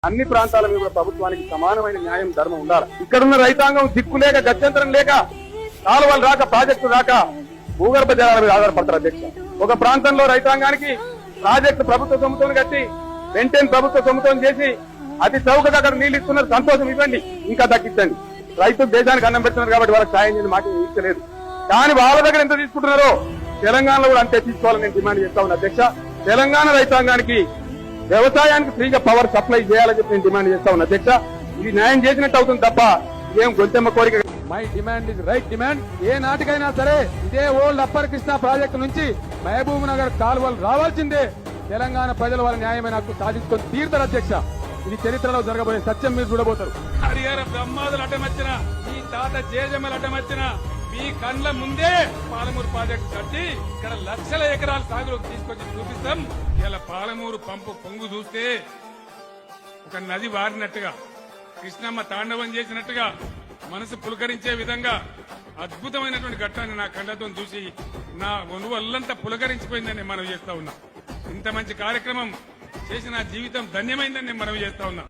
అన్ని ప్రాంతాల మీద ప్రభుత్వానికి సమానమైన న్యాయం ధర్మం ఉండాలి. ఇక్కడున్న రైతాంగం దిక్కు లేక గత్యంతరం లేక కాలువలు రాక ప్రాజెక్టు రాక భూగర్భ జలాల మీద ఆధారపడతారు అధ్యక్ష. ఒక ప్రాంతంలో రైతాంగానికి ప్రాజెక్టు ప్రభుత్వ సొమ్ముతో కట్టి వెంటనే ప్రభుత్వ సొమ్ముతో చేసి అతి చౌకగా అక్కడ నీళ్లు ఇస్తున్నారు. సంతోషం, ఇవ్వండి, ఇంకా తగ్గించండి. రైతులు దేశానికి అన్నం పెడుతున్నారు కాబట్టి వాళ్ళకి సాయం చేయని మాట ఇచ్చలేదు. కానీ వాళ్ళ దగ్గర ఎంత తీసుకుంటున్నారో తెలంగాణలో కూడా అంతే తీసుకోవాలని నేను డిమాండ్ చేస్తా ఉన్నా అధ్యక్ష. తెలంగాణ రైతాంగానికి వ్యవసాయానికి ఫ్రీగా పవర్ సప్లై చేయాలని చెప్పి నేను డిమాండ్ చేస్తా ఉన్నా అధ్యక్ష. ఇది న్యాయం చేసినట్టు అవుతుంది తప్ప ఏం గొంతెమ్మ కోరిక. My demand is right demand. ఏ నాటికైనా సరే ఇదే ఓల్డ్ అప్పర్ కృష్ణా ప్రాజెక్టు నుంచి మహబూబ్ నగర్ కాలువలు రావాల్సిందే. తెలంగాణ ప్రజల వాళ్ళ న్యాయమైన హక్కు సాధించుకొని తీరుతారు అధ్యక్ష. ఇది చరిత్రలో జరగబోయే సత్యం మీరు చూడబోతారు. హరిహర బ్రహ్మాదులు అడ్డమచ్చిన, మీ తాత జేజమ్మలు అడ్డమచ్చిన, మీ కండ్ల ముందే పాలమూరు ప్రాజెక్టు కట్టి ఇక్కడ లక్షల ఎకరాల సాగులోకి తీసుకొచ్చి చూపిస్తాం. ఇలా పాలమూరు పంపు పొంగు చూస్తే ఒక నది వారినట్టుగా, కృష్ణమ్మ తాండవం చేసినట్టుగా మనసు పులకరించే విధంగా అద్భుతమైనటువంటి ఘట్టాన్ని నా కండ్లతో చూసి నా ఒళ్ళంతా పులకరించిపోయిందని నేను మనవి చేస్తా ఉన్నా. ఇంత మంచి కార్యక్రమం చేసి నా జీవితం ధన్యమైందని నేను మనవి చేస్తా ఉన్నా.